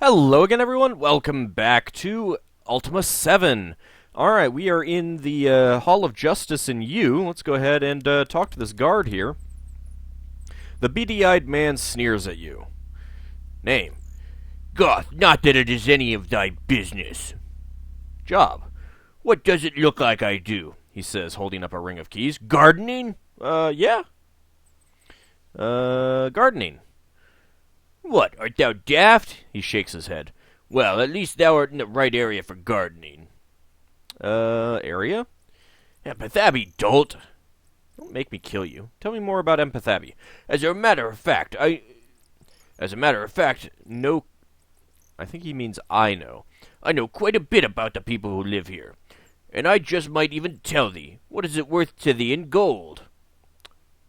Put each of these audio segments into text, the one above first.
Hello again, everyone. Welcome back to Ultima VII. Alright, we are in the Hall of Justice in U. Let's go ahead and talk to this guard here. The beady-eyed man sneers at you. Name. Goth, not that it is any of thy business. Job. What does it look like I do? He says, holding up a ring of keys. Gardening? Yeah. Gardening. What, art thou daft? He shakes his head. Well, at least thou art in the right area for gardening. Area? Empath Abby, dolt. Don't make me kill you. Tell me more about Empath Abby. As a matter of fact, No. I think he means I know. I know quite a bit about the people who live here. And I just might even tell thee. What is it worth to thee in gold?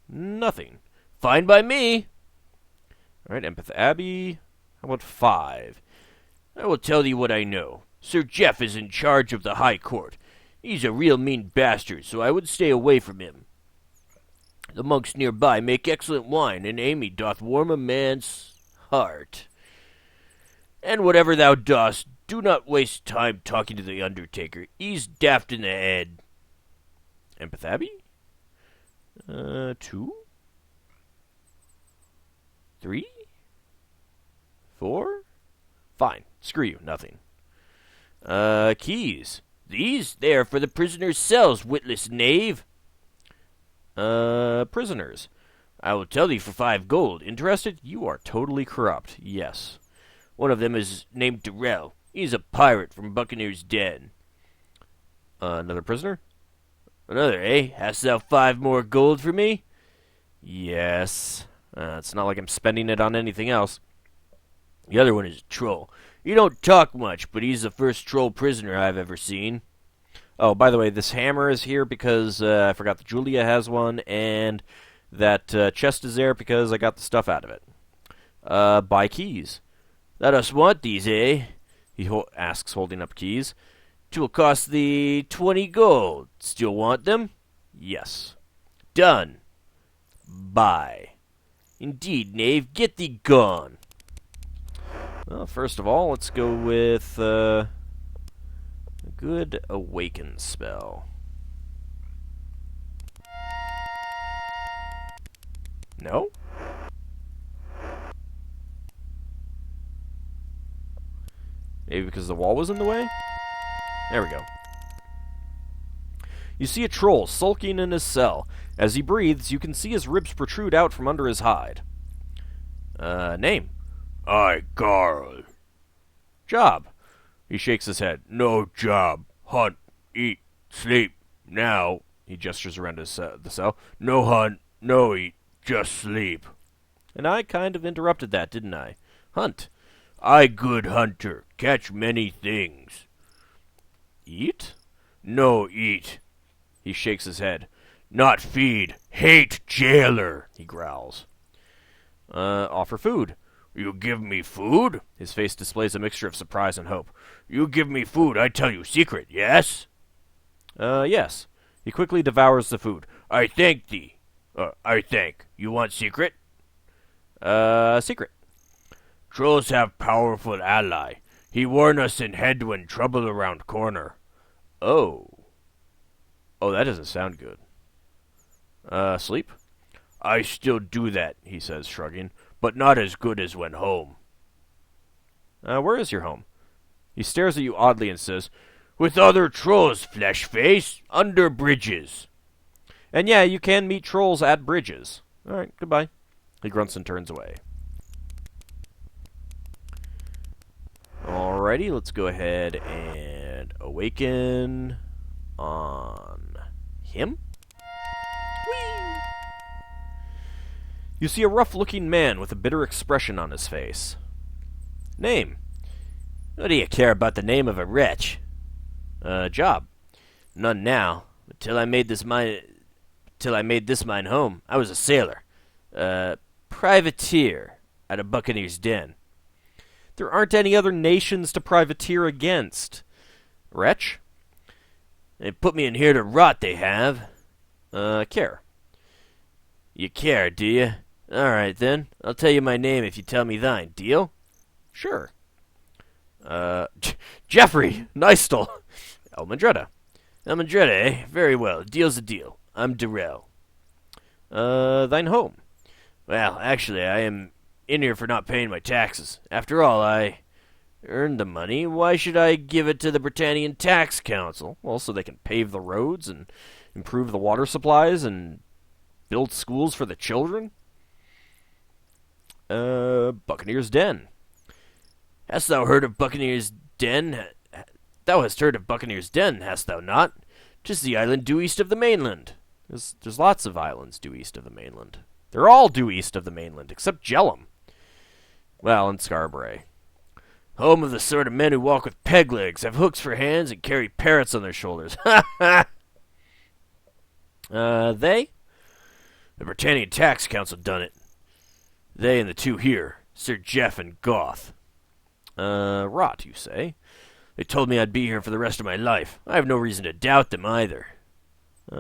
Nothing. Fine by me. Alright, Empath Abby. How about 5? I will tell thee what I know. Sir Jeff is in charge of the High Court. He's a real mean bastard, so I would stay away from him. The monks nearby make excellent wine, and Amy doth warm a man's heart. And whatever thou dost, do not waste time talking to the Undertaker. He's daft in the head. Empath Abby? 2? 3? 4? Fine. Screw you. Nothing. Keys. These? They are for the prisoners' cells, witless knave. Prisoners. I will tell thee for 5 gold. Interested? You are totally corrupt. Yes. One of them is named Darrell. He's a pirate from Buccaneer's Den. Another prisoner? Another, eh? Hast thou 5 more gold for me? Yes. It's not like I'm spending it on anything else. The other one is a troll. He don't talk much, but he's the first troll prisoner I've ever seen. Oh, by the way, this hammer is here because I forgot that Julia has one, and that chest is there because I got the stuff out of it. Buy keys. Let us want these, eh? He asks, holding up keys. 'Twill cost thee 20 gold. Still want them? Yes. Done. Buy. Indeed, knave, get thee gone. Well, first of all, let's go with a good awaken spell. No? Maybe because the wall was in the way? There we go. You see a troll sulking in his cell. As he breathes, you can see his ribs protrude out from under his hide. Name? I, Carl. Job? He shakes his head. No job. Hunt, eat, sleep. Now, he gestures around the cell. No hunt, no eat, just sleep. And I kind of interrupted that, didn't I? Hunt. I good hunter, catch many things. Eat? No eat. He shakes his head. Not feed. Hate jailer, he growls. Offer food. You give me food? His face displays a mixture of surprise and hope. You give me food, I tell you secret, yes? Yes. He quickly devours the food. I thank thee. I thank. You want secret? Secret. Trolls have powerful ally. He warn us in head when trouble around corner. Oh. Oh, that doesn't sound good. Sleep? I still do that, he says, shrugging, but not as good as when home. Where is your home? He stares at you oddly and says, With other trolls, flesh face, under bridges. And yeah, you can meet trolls at bridges. Alright, goodbye. He grunts and turns away. Alrighty, let's go ahead and awaken on him. Whee! You see a rough-looking man with a bitter expression on his face. Name? What do you care about the name of a wretch? Job? None now. But till I made this mine home, I was a sailor. Privateer at a Buccaneer's Den. There aren't any other nations to privateer against. Wretch? They put me in here to rot, they have. Care. You care, do you? All right, then. I'll tell you my name if you tell me thine. Deal? Sure. Jeffrey! Nystal! Elmandretta. Elmandretta, eh? Very well. Deal's a deal. I'm Darrell. Thine home. Well, actually, I am in here for not paying my taxes. After all, I earned the money. Why should I give it to the Britannian Tax Council? Well, so they can pave the roads and improve the water supplies and build schools for the children? Buccaneer's Den. Hast thou heard of Buccaneer's Den? Thou hast heard of Buccaneer's Den, hast thou not? 'Tis the island due east of the mainland. There's lots of islands due east of the mainland. They're all due east of the mainland, except Jellum. Well, and Scarborough. Home of the sort of men who walk with peg legs, have hooks for hands, and carry parrots on their shoulders. Ha ha! They? The Britannian Tax Council done it. They and the two here, Sir Jeff and Goth. Rot, you say? They told me I'd be here for the rest of my life. I have no reason to doubt them either.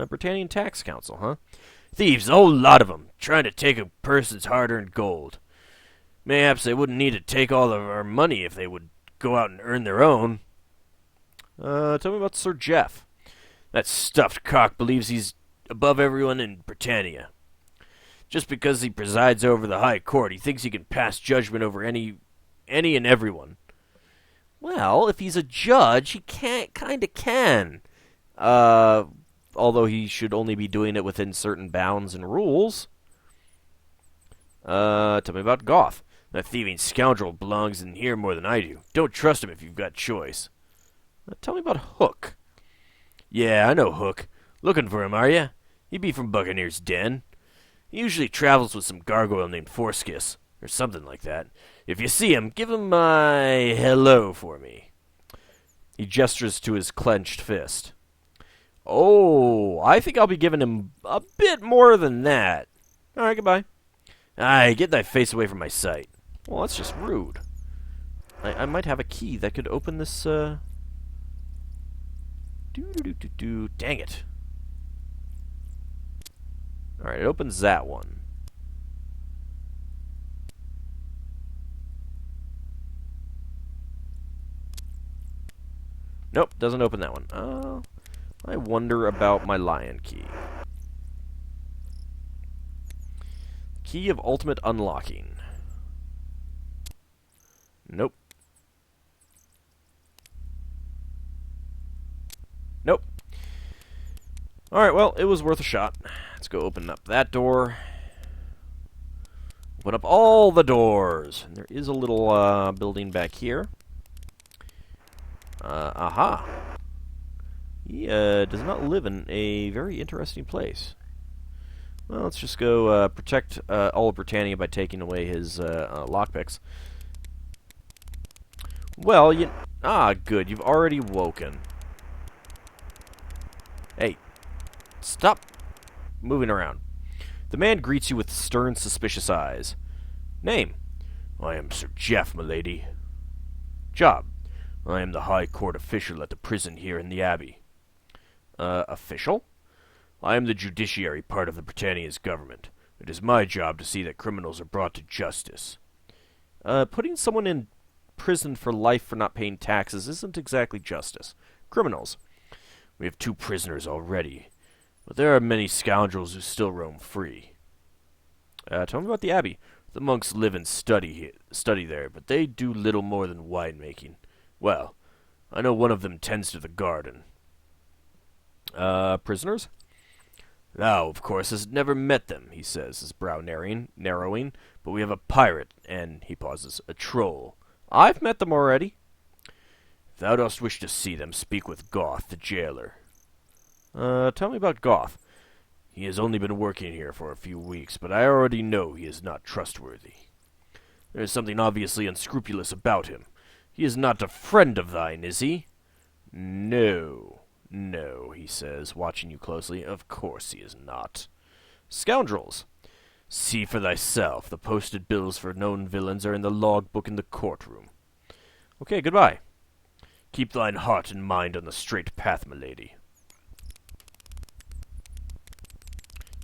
Britannian Tax Council, huh? Thieves, a whole lot of them, trying to take a person's hard-earned gold. Mayhaps they wouldn't need to take all of our money if they would go out and earn their own. Tell me about Sir Jeff. That stuffed cock believes he's above everyone in Britannia. Just because he presides over the High Court, he thinks he can pass judgment over any and everyone. Well, if he's a judge, he kinda can. Although he should only be doing it within certain bounds and rules. Tell me about Goth. That thieving scoundrel belongs in here more than I do. Don't trust him if you've got choice. Tell me about Hook. Yeah, I know Hook. Looking for him, are ya? He be from Buccaneer's Den. He usually travels with some gargoyle named Forskiss, or something like that. If you see him, give him my hello for me. He gestures to his clenched fist. Oh, I think I'll be giving him a bit more than that. All right, goodbye. Aye, get thy face away from my sight. Well, that's just rude. I might have a key that could open this, Dang it. Alright, it opens that one. Nope, doesn't open that one. I wonder about my lion key. Key of ultimate unlocking. Nope. Nope. Alright, well, it was worth a shot. Let's go open up that door. Open up all the doors. And there is a little building back here. Aha. He does not live in a very interesting place. Well, let's just go protect all of Britannia by taking away his lockpicks. Well, good. You've already woken. Hey, stop moving around. The man greets you with stern, suspicious eyes. Name? I am Sir Jeff, milady. Job? I am the High Court official at the prison here in the Abbey. Official? I am the judiciary part of the Britannia's government. It is my job to see that criminals are brought to justice. Putting someone in prison for life for not paying taxes isn't exactly justice. Criminals. We have 2 prisoners already, but there are many scoundrels who still roam free. Tell me about the Abbey. The monks live and study there, but they do little more than winemaking. Well, I know one of them tends to the garden. Prisoners? Thou, of course, hast never met them, he says, his brow narrowing, but we have a pirate, and, he pauses, a troll. I've met them already. If thou dost wish to see them, speak with Goth, the jailer. Tell me about Goth. He has only been working here for a few weeks, but I already know he is not trustworthy. There is something obviously unscrupulous about him. He is not a friend of thine, is he? No, he says, watching you closely. Of course he is not. Scoundrels. See for thyself. The posted bills for known villains are in the log-book in the courtroom. Okay, goodbye. Keep thine heart and mind on the straight path, milady.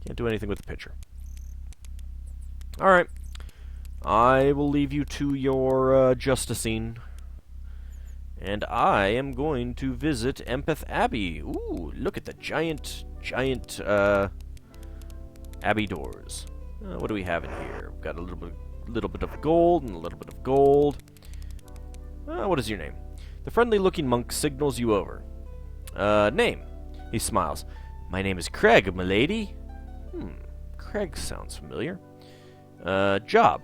Can't do anything with the picture. Alright. I will leave you to your justicing. And I am going to visit Empath Abby. Ooh, look at the giant Abbey doors. What do we have in here? We've got a little bit of gold and a little bit of gold. What is your name? The friendly-looking monk signals you over. Name. He smiles. My name is Craig, milady. Craig sounds familiar. Job.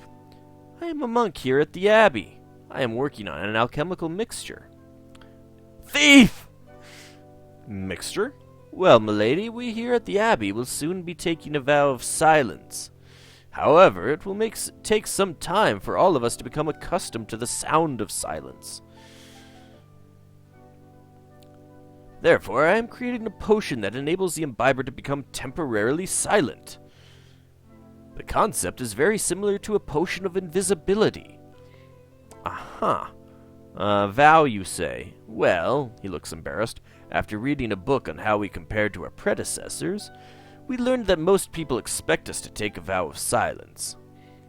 I am a monk here at the Abbey. I am working on an alchemical mixture. Thief! Mixture? Well, milady, we here at the Abbey will soon be taking a vow of silence. However, it will take some time for all of us to become accustomed to the sound of silence. Therefore, I am creating a potion that enables the imbiber to become temporarily silent. The concept is very similar to a potion of invisibility. Aha. Vow, you say? Well, he looks embarrassed. After reading a book on how we compared to our predecessors, we learned that most people expect us to take a vow of silence.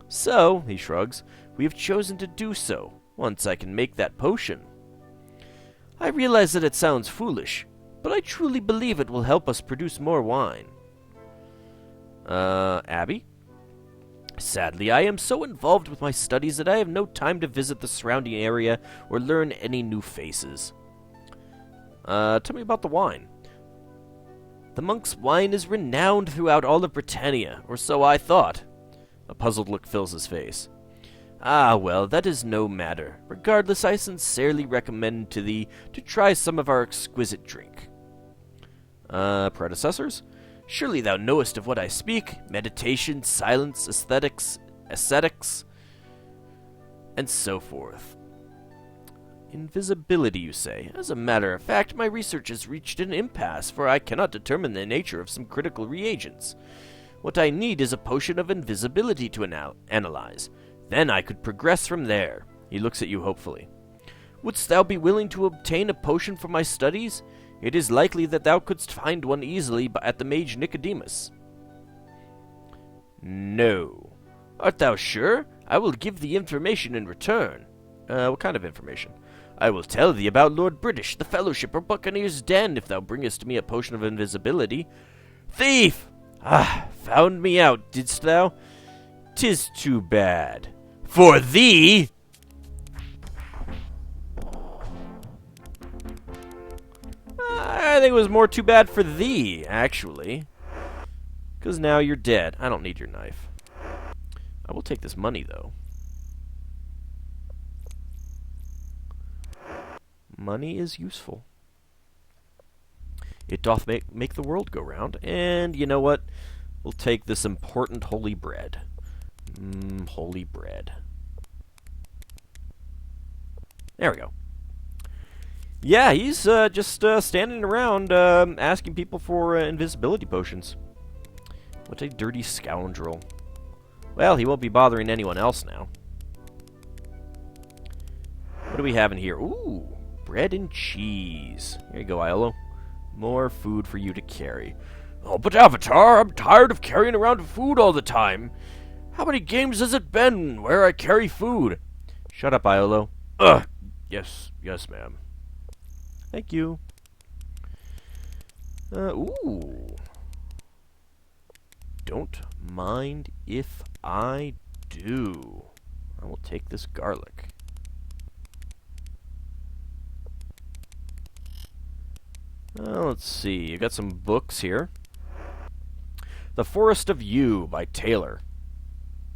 So, he shrugs, we have chosen to do so, once I can make that potion. I realize that it sounds foolish, but I truly believe it will help us produce more wine. Abby? Sadly, I am so involved with my studies that I have no time to visit the surrounding area or learn any new faces. Tell me about the wine. The monk's wine is renowned throughout all of Britannia, or so I thought. A puzzled look fills his face. Ah, well, that is no matter. Regardless, I sincerely recommend to thee to try some of our exquisite drink. Predecessors? Surely thou knowest of what I speak. Meditation, silence, ascetics, and so forth. Invisibility, you say. As a matter of fact, my research has reached an impasse, for I cannot determine the nature of some critical reagents. What I need is a potion of invisibility to analyze. Then I could progress from there. He looks at you hopefully. Wouldst thou be willing to obtain a potion for my studies? It is likely that thou couldst find one easily at the mage Nicodemus. No. Art thou sure? I will give thee information in return. What kind of information? I will tell thee about Lord British, the Fellowship, or Buccaneer's Den, if thou bringest me a potion of invisibility. Thief! Ah, found me out, didst thou? 'Tis too bad. For thee! I think it was more too bad for thee, actually. Because now you're dead. I don't need your knife. I will take this money, though. Money is useful. It doth make the world go round. And you know what? We'll take this important holy bread. Holy bread. There we go. Yeah, he's just standing around asking people for invisibility potions. What a dirty scoundrel. Well, he won't be bothering anyone else now. What do we have in here? Ooh, bread and cheese. Here you go, Iolo. More food for you to carry. Oh, but Avatar, I'm tired of carrying around food all the time. How many games has it been where I carry food? Shut up, Iolo. Ugh. Yes, ma'am. Thank you. Ooh. Don't mind if I do. I will take this garlic. Let's see. You got some books here. The Forest of You by Taylor.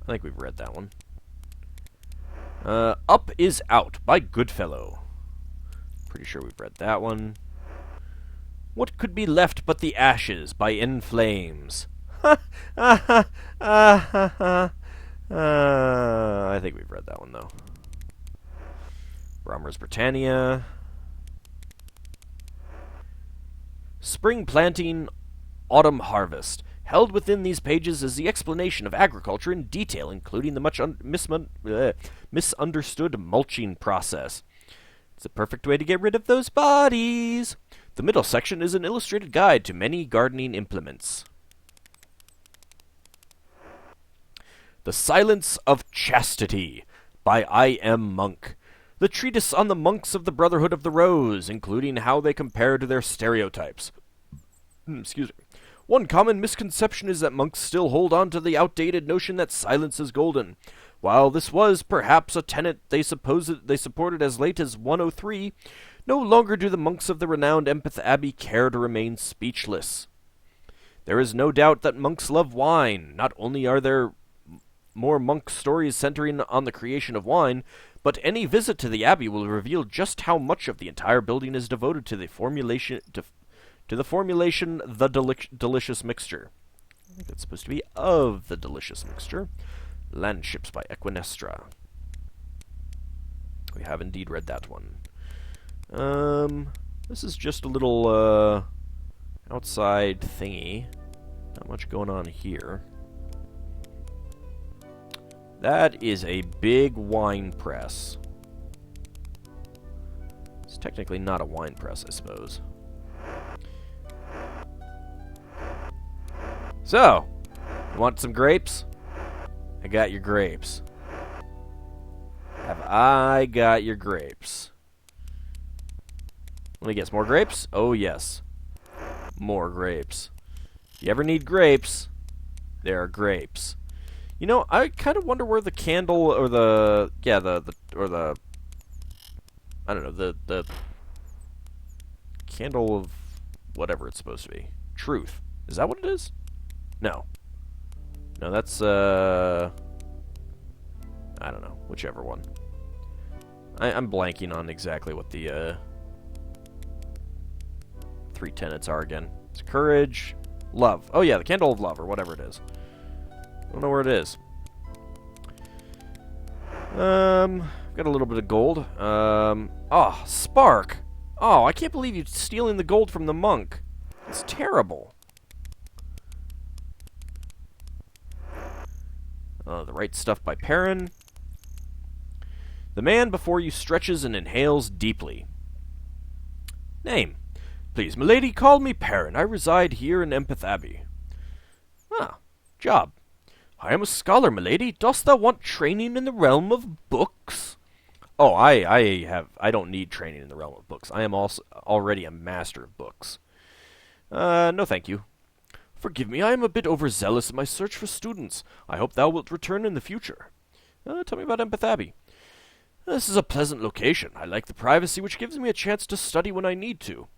I think we've read that one. Up is Out by Goodfellow. Pretty sure we've read that one. What Could Be Left But the Ashes by In Flames. I think we've read that one, though. Brommer's Britannia. Spring Planting, Autumn Harvest. Held within these pages is the explanation of agriculture in detail, including the much misunderstood mulching process. It's the perfect way to get rid of those bodies. The middle section is an illustrated guide to many gardening implements. The Silence of Chastity by I. M. Monk. The treatise on the monks of the Brotherhood of the Rose, including how they compare to their stereotypes. Excuse me. One common misconception is that monks still hold on to the outdated notion that silence is golden. While this was, perhaps, a tenet they supported as late as 103, no longer do the monks of the renowned Empath Abbey care to remain speechless. There is no doubt that monks love wine. Not only are there more monk stories centering on the creation of wine, but any visit to the abbey will reveal just how much of the entire building is devoted to the formulation delicious mixture. I think that's supposed to be of the delicious mixture. Landships by Equinestra. We have indeed read that one. This is just a little outside thingy. Not much going on here. That is a big wine press. It's technically not a wine press, I suppose. So, you want some grapes? I got your grapes. Have I got your grapes? Let me guess, more grapes? Oh, yes. More grapes. If you ever need grapes, there are grapes. You know, I kind of wonder where the candle or the I don't know, the candle of whatever it's supposed to be. Truth. Is that what it is? No. No, that's I don't know, whichever one. I'm blanking on exactly what the three tenets are again. It's courage, love. Oh yeah, the candle of love, or whatever it is. I don't know where it is. Got a little bit of gold. Oh, Spark! Oh, I can't believe you're stealing the gold from the monk. It's terrible. The Right Stuff by Perrin. The man before you stretches and inhales deeply. Name. Please, milady, call me Perrin. I reside here in Empath Abbey. Ah, job. I am a scholar, milady. Dost thou want training in the realm of books? Oh, I don't need training in the realm of books. I am also already a master of books. No thank you. Forgive me, I am a bit overzealous in my search for students. I hope thou wilt return in the future. Tell me about Empath Abbey. This is a pleasant location. I like the privacy, which gives me a chance to study when I need to.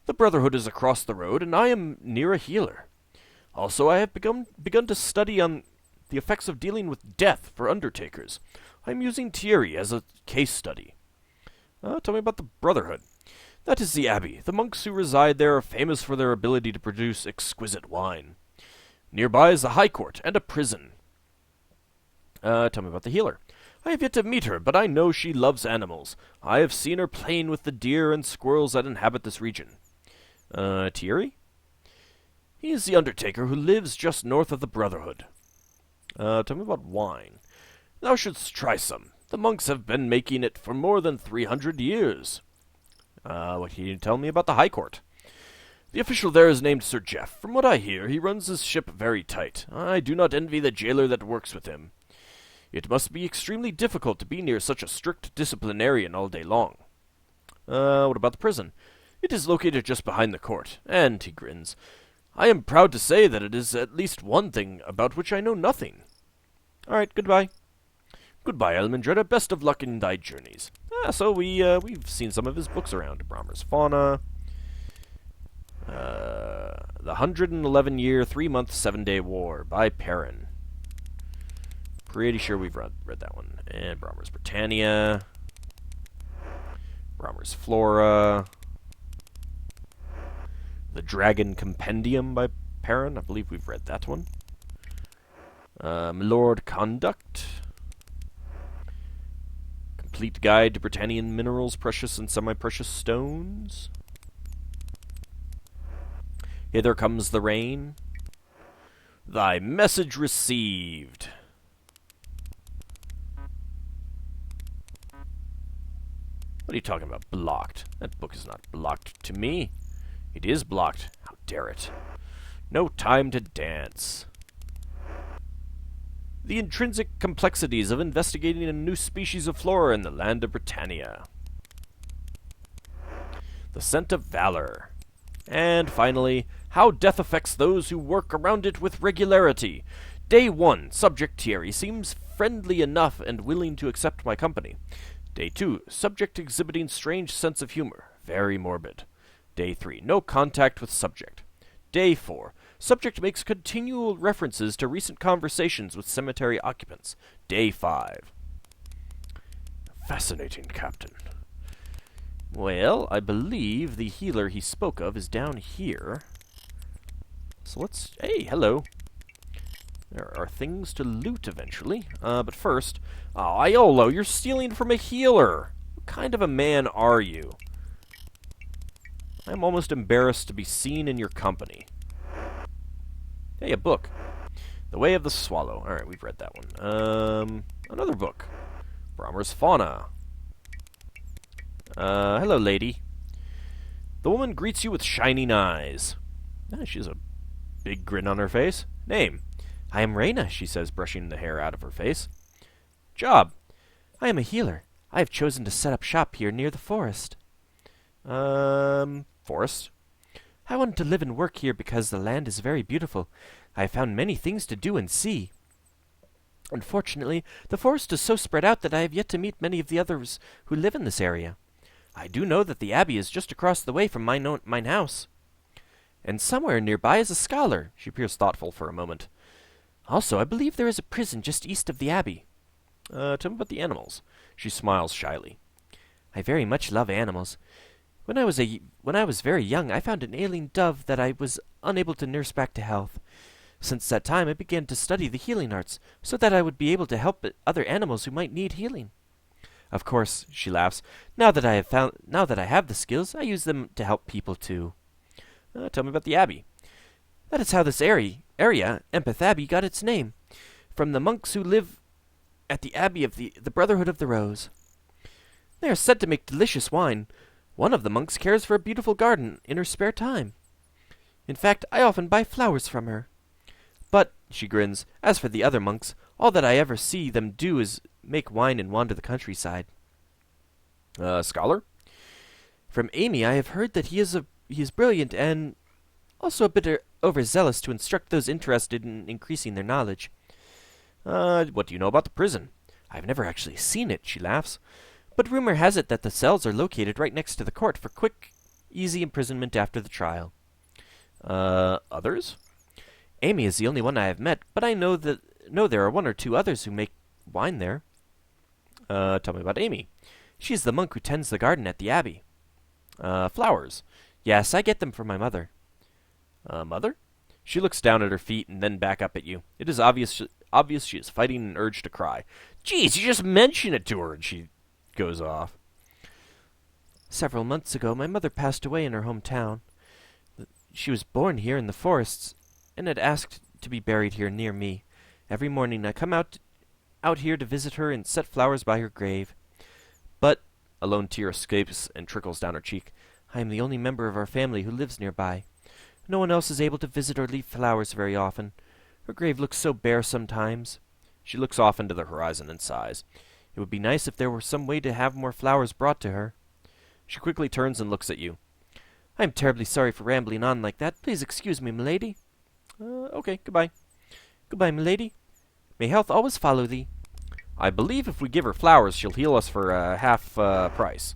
The Brotherhood is across the road, and I am near a healer. Also, I have begun to study on the effects of dealing with death for undertakers. I am using Thierry as a case study. Tell me about the Brotherhood. That is the Abbey. The monks who reside there are famous for their ability to produce exquisite wine. Nearby is the High Court and a prison. Tell me about the healer. I have yet to meet her, but I know she loves animals. I have seen her playing with the deer and squirrels that inhabit this region. Thierry? He is the undertaker who lives just north of the Brotherhood. Tell me about wine. Thou shouldst try some. The monks have been making it for more than 300 years. What can you tell me about the High Court? The official there is named Sir Jeff. From what I hear, he runs his ship very tight. I do not envy the jailer that works with him. It must be extremely difficult to be near such a strict disciplinarian all day long. What about the prison? It is located just behind the court, and, he grins, I am proud to say that it is at least one thing about which I know nothing. All right, goodbye. Goodbye, Elmendreda. Best of luck in thy journeys. So we've seen some of his books around. Brahmer's Fauna. The 111-Year, 3-Month, 7-Day War by Perrin. Pretty sure we've read that one. And Brahmer's Britannia. Brahmer's Flora. The Dragon Compendium by Perrin. I believe we've read that one. Milord Conduct. Complete Guide to Britannian Minerals, Precious and Semi-Precious Stones. Hither Comes the Rain. Thy Message Received. What are you talking about, blocked? That book is not blocked to me. It is blocked. How dare it? No Time to Dance. The intrinsic complexities of investigating a new species of flora in the land of Britannia. The Scent of Valor. And finally, how death affects those who work around it with regularity. Day 1, subject Thierry seems friendly enough and willing to accept my company. Day 2, subject exhibiting strange sense of humor, very morbid. Day 3, no contact with subject. Day 4, subject makes continual references to recent conversations with cemetery occupants. Day 5. Fascinating, Captain. Well, I believe the healer he spoke of is down here. So let's... Hey, hello. There are things to loot eventually. But first... Oh, Iolo, you're stealing from a healer! What kind of a man are you? I'm almost embarrassed to be seen in your company. Hey, a book. The Way of the Swallow. Alright, we've read that one. Another book. Brahmer's Fauna. Hello, lady. The woman greets you with shining eyes. She has a big grin on her face. Name? I am Reyna, she says, brushing the hair out of her face. Job? I am a healer. I have chosen to set up shop here near the forest. Forest? I wanted to live and work here because the land is very beautiful. I have found many things to do and see. Unfortunately, the forest is so spread out that I have yet to meet many of the others who live in this area. I do know that the abbey is just across the way from mine house. And somewhere nearby is a scholar. She appears thoughtful for a moment. Also, I believe there is a prison just east of the abbey. Tell me about the animals. She smiles shyly. I very much love animals. When I was very young, I found an ailing dove that I was unable to nurse back to health. Since that time, I began to study the healing arts, so that I would be able to help other animals who might need healing. Of course, she laughs, now that I have the skills, I use them to help people too. Tell me about the abbey. That is how this area, Empath Abbey, got its name, from the monks who live at the abbey of the Brotherhood of the Rose. They are said to make delicious wine. One of the monks cares for a beautiful garden in her spare time. In fact, I often buy flowers from her. But, she grins, as for the other monks, all that I ever see them do is make wine and wander the countryside. Scholar? From Amy, I have heard that he is brilliant and also a bit overzealous to instruct those interested in increasing their knowledge. What do you know about the prison? I've never actually seen it, she laughs. But rumor has it that the cells are located right next to the court for quick, easy imprisonment after the trial. Others? Amy is the only one I have met, but I know there are one or two others who make wine there. Tell me about Amy. She's the monk who tends the garden at the abbey. Flowers. Yes, I get them for my mother. Mother? She looks down at her feet and then back up at you. It is obvious she is fighting an urge to cry. Geez, you just mention it to her, and she goes off. Several months ago, my mother passed away in her hometown. She was born here in the forests, and had asked to be buried here near me. Every morning I come out here to visit her and set flowers by her grave. But, a lone tear escapes and trickles down her cheek, I am the only member of our family who lives nearby. No one else is able to visit or leave flowers very often. Her grave looks so bare sometimes. She looks off into the horizon and sighs. It would be nice if there were some way to have more flowers brought to her. She quickly turns and looks at you. I am terribly sorry for rambling on like that. Please excuse me, milady. Okay, goodbye. Goodbye, milady. May health always follow thee. I believe if we give her flowers, she'll heal us for half price.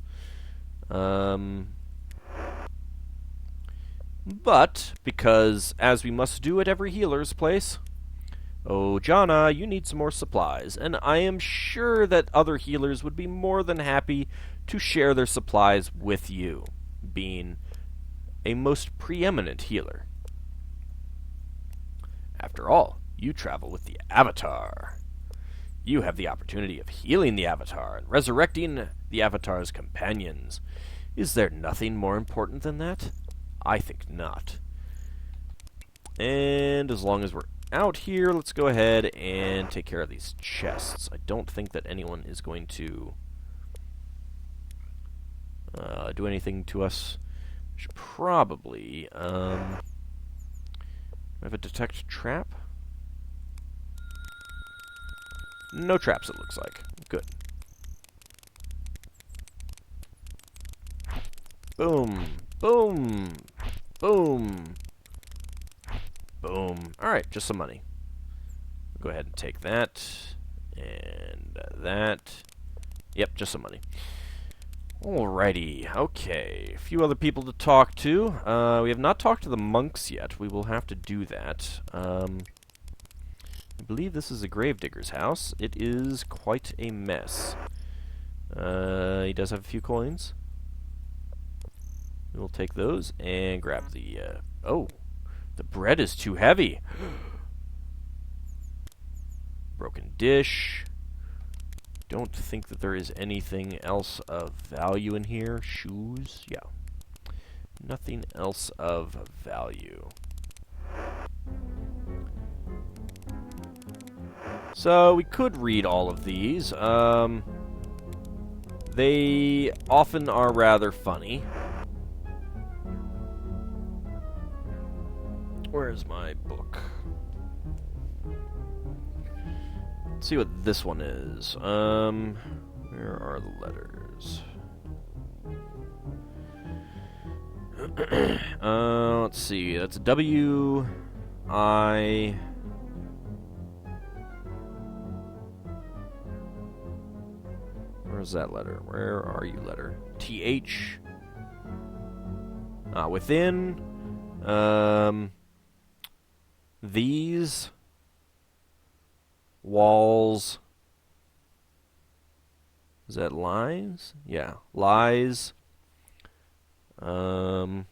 But, because, as we must do at every healer's place, oh, Jana, you need some more supplies, and I am sure that other healers would be more than happy to share their supplies with you, being a most preeminent healer. After all, you travel with the Avatar. You have the opportunity of healing the Avatar and resurrecting the Avatar's companions. Is there nothing more important than that? I think not. And as long as we're out here, let's go ahead and take care of these chests. I don't think that anyone is going to do anything to us. Should probably have a detect trap. No traps, it looks like. Good. Boom. Boom. Boom. Boom. Alright, just some money. Go ahead and take that. And that. Yep, just some money. Alrighty, okay. A few other people to talk to. We have not talked to the monks yet. We will have to do that. I believe this is a gravedigger's house. It is quite a mess. He does have a few coins. We'll take those and grab the, oh, the bread is too heavy. Broken dish. Don't think that there is anything else of value in here. Shoes, yeah. Nothing else of value. So we could read all of these. They often are rather funny. Where's my book? Let's see what this one is. Where are the letters? Let's see. That's W I. Where's that letter? Where are you, letter? TH. Within. These walls. Is that lies? Yeah, lies. M.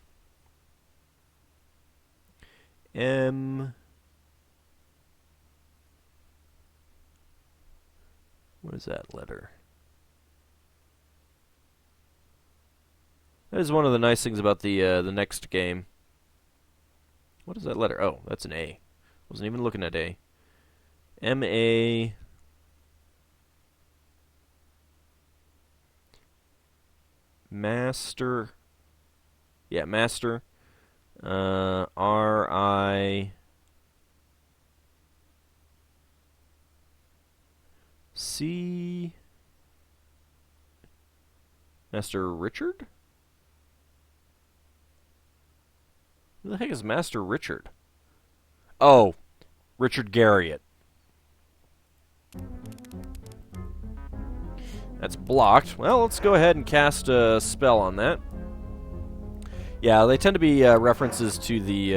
What is that letter? That is one of the nice things about the next game. What is that letter? Oh, that's an A. Wasn't even looking at A. M-A... Master... Yeah, master. R-I... C... Master Richard? Who the heck is Master Richard? Oh, Richard Garriott. That's blocked. Well, let's go ahead and cast a spell on that. Yeah, they tend to be references to the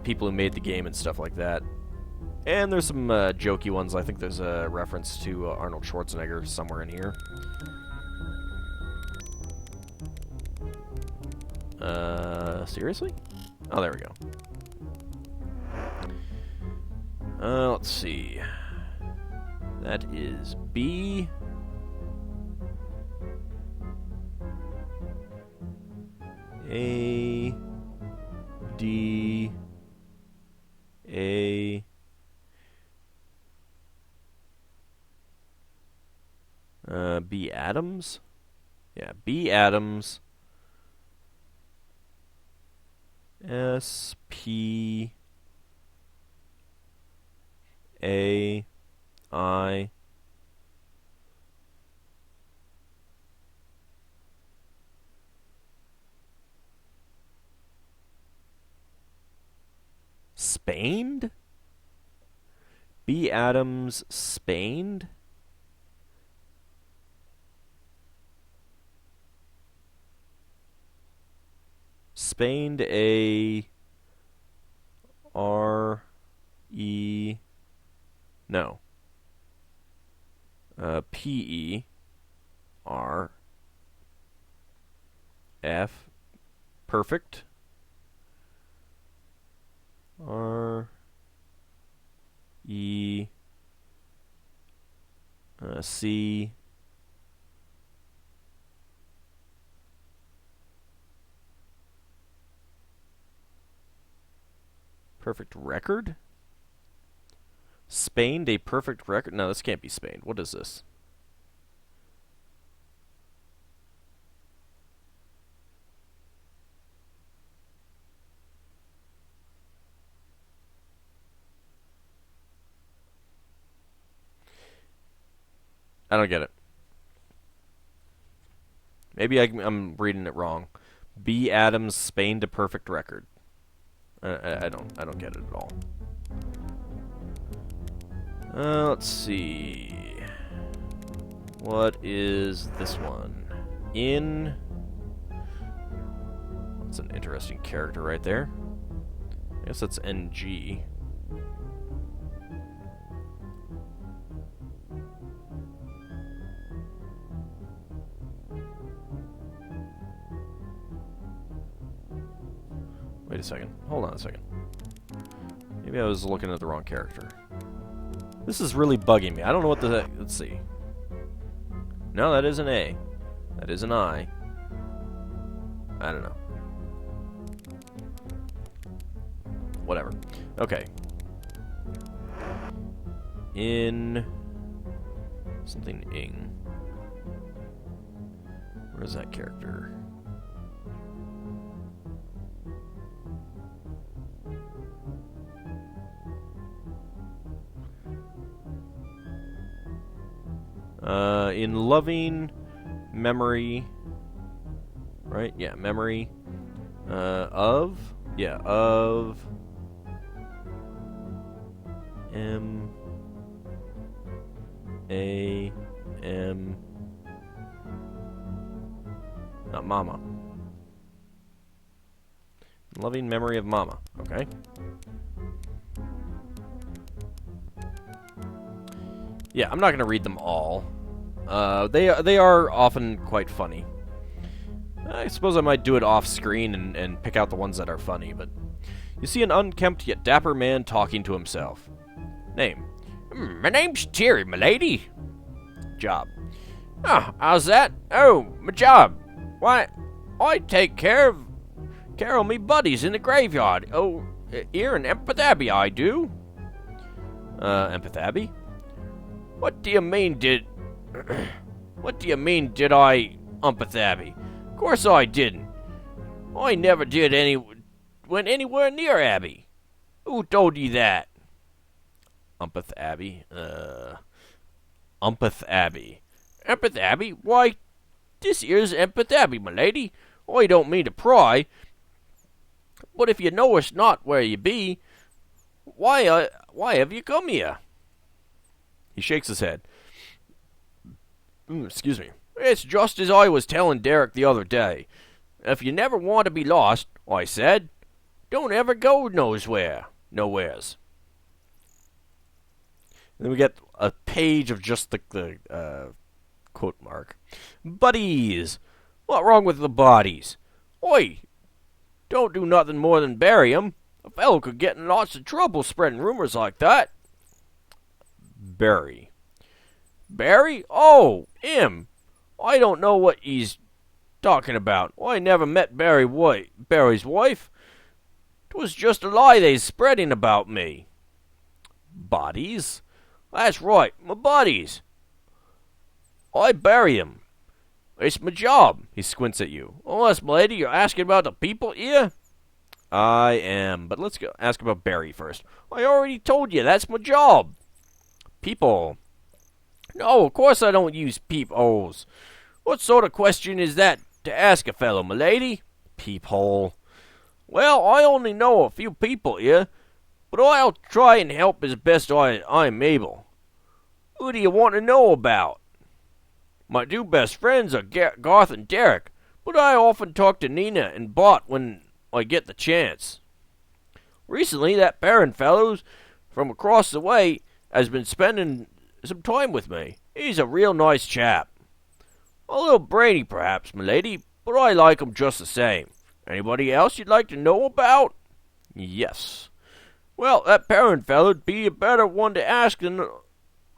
people who made the game and stuff like that. And there's some jokey ones. I think there's a reference to Arnold Schwarzenegger somewhere in here. Seriously? Oh, there we go. Let's see. That is B. A. D. A. B. Adams? Yeah, B. Adams. S. P. A. I. Spained? B. Adams Spained? Spained A. R. E. No. P. E. R. F. Perfect. R. E. C. Perfect record? Spained a perfect record? No, this can't be Spained. What is this? I don't get it. Maybe I'm reading it wrong. B. Adams, Spain to perfect record. I don't get it at all. Let's see. What is this one? That's an interesting character right there. I guess that's NG. Wait a second. Hold on a second. Maybe I was looking at the wrong character. This is really bugging me. I don't know what the... Let's see. No, that is an A. That is an I. I don't know. Whatever. Okay. Something ing. Where's that character? In loving memory, right? Yeah, memory of M A M, not Mama. Loving memory of Mama. Okay. Yeah, I'm not going to read them all. They are often quite funny. I suppose I might do it off screen and pick out the ones that are funny, but you see an unkempt yet dapper man talking to himself. Name. My name's Terry, m'lady. Job. Oh, how's that? Oh, my job. Why, I take care of me buddies in the graveyard. Oh, here in Empath Abby, I do. Empath Abby? What do you mean did I, Empath Abby? Of course I didn't. I never went anywhere near Abby. Who told you that? Empath Abby? Empath Abby. Empath Abby? Why, this here's Empath Abby, m'lady. I don't mean to pry, but if you know us not where you be, why have you come here? He shakes his head. Excuse me. It's just as I was telling Derek the other day. If you never want to be lost, I said, don't ever go nowheres. And then we get a page of just the quote mark. Buddies! What wrong with the bodies? Oi! Don't do nothing more than bury 'em. A fellow could get in lots of trouble spreading rumors like that. Barry. Barry? Oh, him. I don't know what he's talking about. I never met Barry's wife. 'Twas just a lie they's spreading about me. Bodies? That's right, my buddies. I bury 'em. It's my job. He squints at you. Unless, m'lady, you're asking about the people here? I am, but let's go ask about Barry first. I already told you, that's my job. People. No, of course I don't use peepholes. What sort of question is that to ask a fellow, m'lady? Peephole. Well, I only know a few people here, but I'll try and help as best I'm able. Who do you want to know about? My two best friends are Garth and Derek, but I often talk to Nina and Bot when I get the chance. Recently, that Perrin fellow's from across the way has been spending some time with me. He's a real nice chap. A little brainy, perhaps, m'lady, but I like him just the same. Anybody else you'd like to know about? Yes. Well, that Perrin fellow'd be a better one to ask than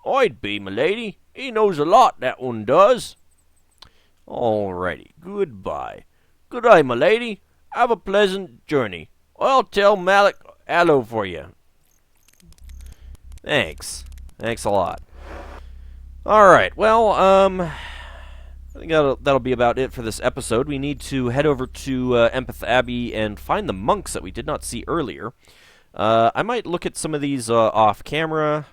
I'd be, m'lady. He knows a lot, that one does. Alrighty. Goodbye. Good day, m'lady. Have a pleasant journey. I'll tell Malik hello for you. Thanks. Thanks a lot. Alright, well, I think that'll be about it for this episode. We need to head over to Empath Abby and find the monks that we did not see earlier. I might look at some of these off camera.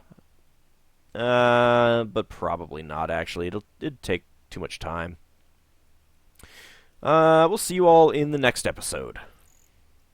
But probably not, actually. It'd take too much time. We'll see you all in the next episode.